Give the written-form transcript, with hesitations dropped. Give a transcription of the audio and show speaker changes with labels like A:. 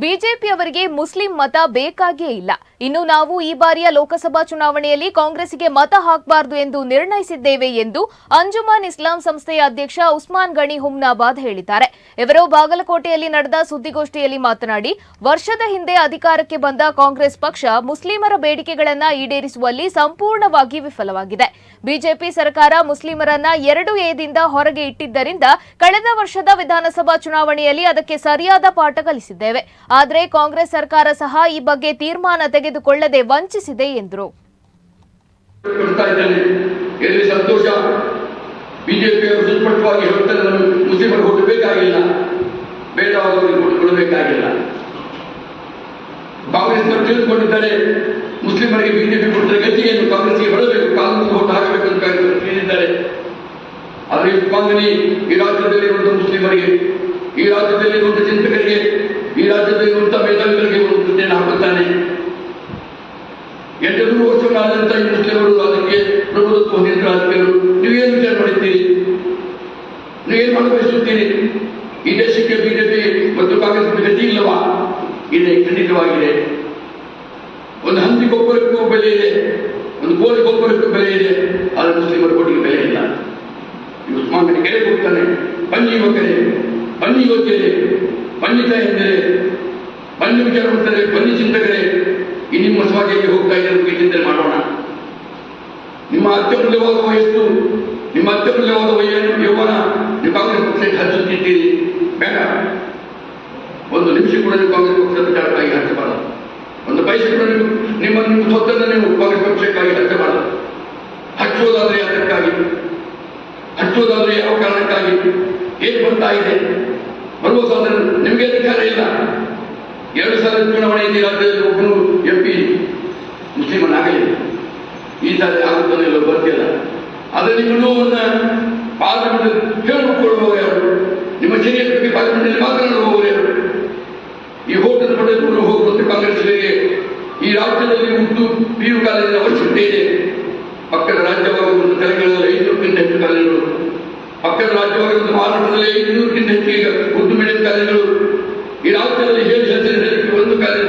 A: ಬಿಜೆಪಿಯವರಿಗೆ Muslim ಮತ ಬೇಕಾಗೇ ಇಲ್ಲ. ಇನ್ನು ನಾವು ಈ ಬಾರಿಯ ಲೋಕಸಭಾ ಚುನಾವಣೆಯಲ್ಲಿ ಕಾಂಗ್ರೆಸ್ಗೆ ಮತ ಹಾಕಬಾರದು ಎಂದು ನಿರ್ಣಯಿಸಿದ್ದೇವೆ ಎಂದು ಅಂಜುಮನ್ ಇಸ್ಲಾಂ ಸಂಸ್ಥೆಯ ಅಧ್ಯಕ್ಷ ಉಸ್ಮಾನ್ ಗಣಿ ಹುಮ್ನಾಬಾದ್ ಹೇಳಿದ್ದಾರೆ. ಇವರು ಬಾಗಲಕೋಟೆಯಲ್ಲಿ ನಡೆದ ಸುದ್ದಿಗೋಷ್ಠಿಯಲ್ಲಿ ಮಾತನಾಡಿ, ವರ್ಷದ ಹಿಂದೆ ಅಧಿಕಾರಕ್ಕೆ ಬಂದ ಕಾಂಗ್ರೆಸ್ ಪಕ್ಷ ಮುಸ್ಲಿಮರ ಬೇಡಿಕೆಗಳನ್ನು ಈಡೇರಿಸುವಲ್ಲಿ ಸಂಪೂರ್ಣವಾಗಿ ವಿಫಲವಾಗಿದೆ. ಬಿಜೆಪಿ ಸರ್ಕಾರ ಮುಸ್ಲಿಮರನ್ನ 2A ಹೊರಗೆ ಇಟ್ಟಿದ್ದರಿಂದ ಕಳೆದ ವರ್ಷದ ವಿಧಾನಸಭಾ ಚುನಾವಣೆಯಲ್ಲಿ ಅದಕ್ಕೆ ಸರಿಯಾದ ಪಾಠ ಕಲಿಸಿದ್ದೇವೆ. ಆದರೆ ಕಾಂಗ್ರೆಸ್ ಸರ್ಕಾರ ಸಹ ಈ ಬಗ್ಗೆ ತೀರ್ಮಾನ ತೆಗೆದುಕೊಳ್ಳದೆ ವಂಚಿಸಿದೆ ಎಂದರು.
B: ಸಂತೋಷ. ಬಿಜೆಪಿಯವರು ಸುಸ್ಪಷ್ಟವಾಗಿ ಹೇಳುತ್ತಾರೆ, ಮುಸ್ಲಿಮರು ಓಟು ಬೇಕಾಗಿಲ್ಲ, ಬೇಡವಾದವರಿಗೆ ಓಟು ಕೊಡಬೇಕಾಗಿಲ್ಲ. ಕಾಂಗ್ರೆಸ್ನವರು ತಿಳಿದುಕೊಂಡಿದ್ದಾರೆ, ಮುಸ್ಲಿಮರಿಗೆ ಬಿಜೆಪಿ ಕೊಟ್ಟರೆ ಗತಿಯನ್ನು ಕಾಂಗ್ರೆಸ್ಗೆ ಹೊರಬೇಕು, ಕಾಂಗ್ರೆಸ್ ಓಟು ಹಾಕಬೇಕು ಅಂತ ಹೇಳಿದ್ದಾರೆ. ಆದರೆ ಉಸ್ಮಾನ್ ಈ ರಾಜ್ಯದಲ್ಲಿರುವಂತಹ ಮುಸ್ಲಿಮರಿಗೆ, ಈ ರಾಜ್ಯದಲ್ಲಿರುವಂತಹ ಚಿಂತಕರಿಗೆ, ಈ ರಾಜ್ಯದಲ್ಲಿರುವಂತಹ ಮೇಧಾವಿಗಳಿಗೆ ಒಂದು ಪ್ರಶ್ನೆಯನ್ನು ಹಾಕುತ್ತಾನೆ. 800 ವರ್ಷಗಳಾದಂತ ಈ ಮುಸ್ಲಿಮರು ಅದಕ್ಕೆ ಪ್ರಭುತ್ವ ಹೊಂದಿದ್ರು. ರಾಜಕೀಯರು ನೀವೇನು ವಿಚಾರ ಮಾಡಿದ್ದೀರಿ? ನೀವೇನು ಮಾಡಬಯಸುತ್ತೀರಿ? ಈ ದೇಶಕ್ಕೆ ಬಿಜೆಪಿ ಮತ್ತು ಕಾಂಗ್ರೆಸ್ ಗತಿ ಇಲ್ಲವಾ? ಇದೆ, ಖಂಡಿತವಾಗಿದೆ. ಒಂದು ಹಂದಿ ಗೊಬ್ಬರಕ್ಕೂ ಬೆಲೆ ಇದೆ, ಒಂದು ಕೋಳಿ ಗೊಬ್ಬರಕ್ಕೂ ಬೆಲೆ ಇದೆ, ಆದರೆ ಮುಸ್ಲಿಮರ ಕೊಟ್ಟಿಗೆ ಬೆಲೆ ಇಲ್ಲ. ಉಸ್ಮಾನ್ ಗಣಿ ಕೆರೆ ಕೊಡ್ತಾನೆ, ಬನ್ನಿ ಯುವಕರೇ, ಬನ್ನಿ ಯುವತಿಯರೇ, ಬನ್ನಿ ತಾಯಂದಿರೇ, ಬನ್ನಿ ವಿಚಾರವಂತರೇ, ಬನ್ನಿ ಚಿಂತಕರೇ, ಈ ನಿಮ್ಮ ಸಮಾಜಕ್ಕೆ ಹೋಗ್ತಾ ಇದ್ದಾರೆ, ಚಿಂತನೆ ಮಾಡೋಣ. ನಿಮ್ಮ ಅತ್ಯಮೂಲ್ಯವಾದ ವಯಸ್ಸು, ನಿಮ್ಮ ಅತ್ಯಮೂಲ್ಯವಾದ ಯೌವನ ನೀವು ಕಾಂಗ್ರೆಸ್ ಪಕ್ಷಕ್ಕೆ ಹಚ್ಚುತ್ತಿದ್ದೀರಿ. ಬೇಡ, ಒಂದು ನಿಮಿಷ ಕೂಡ ನೀವು ಕಾಂಗ್ರೆಸ್ ಪಕ್ಷದ ವಿಚಾರಕ್ಕಾಗಿ ಹಚ್ಚಬಾರದು. ಒಂದು ಪೈಸೆ ಕೂಡ ನಿಮ್ಮ ಸ್ವತ್ತನ್ನು ನೀವು ಕಾಂಗ್ರೆಸ್ ಪಕ್ಷಕ್ಕಾಗಿ ಹಚ್ಚಬಾರದು. ಹಚ್ಚೋದಾದ್ರೆ ಅದಕ್ಕಾಗಿ, ಹಚ್ಚೋದಾದ್ರೆ ಯಾವ ಕಾರಣಕ್ಕಾಗಿ, ಏನು ಬಂದಾಗಿದೆ ಬರುವ ಸಾಧನೆ ನಿಮಗೆ ಅಧಿಕಾರ ಇಲ್ಲ. 2 ಸಾಲ ಚುನಾವಣೆಯಲ್ಲಿ ರಾಜ್ಯದಲ್ಲಿ ಒಬ್ಬನು MP ಮುಸ್ಲಿಮನಾಗಲಿಲ್ಲ. ಈ ಸಾರಿ ಆಗುತ್ತಾನೆ ಇಲ್ಲ ಬರ್ತಿಲ್ಲ. ಆದರೆ ನಿಮ್ಮ ನೋವನ್ನು ಪಾರ್ಲಿಮೆಂಟ್ ಹೇಳಿಕೊಳ್ಳುವವರು ಯಾರು? ನಿಮ್ಮ ಶರೀರದ ಬಗ್ಗೆ ಪಾರ್ಲಿಮೆಂಟ್ನಲ್ಲಿ ಮಾತನಾಡುವವರು ಯಾರು? ಈ ಹೋಟೆಲ್ ಪಡೆದುಕೊಂಡು ಹೋಗುವಂತೆ ಕಾಂಗ್ರೆಸ್ಗೆ ಈ ರಾಜ್ಯದಲ್ಲಿ ಉರ್ದು PU ಕಾಲೇಜಿನ ಅವಶ್ಯಕತೆ ಇದೆ. ಪಕ್ಕದ ರಾಜ್ಯವಾಗುವಂಥ ತೆಲಂಗಾಣದಲ್ಲಿ 500ಕ್ಕಿಂತ ಹೆಚ್ಚು ಕಾಲೇಜುಗಳು, ಪಕ್ಕದ ರಾಜ್ಯವಾಗುವಂಥ ಮಹಾರಾಷ್ಟ್ರದಲ್ಲಿ 500ಕ್ಕಿಂತ ಹೆಚ್ಚು ಉರ್ದು ಮೀಡಿಯಂ ಕಾಲೇಜುಗಳು, ಈ ರಾಜ್ಯದಲ್ಲಿ 7 ಒಂದು ಕಾಲೇಜು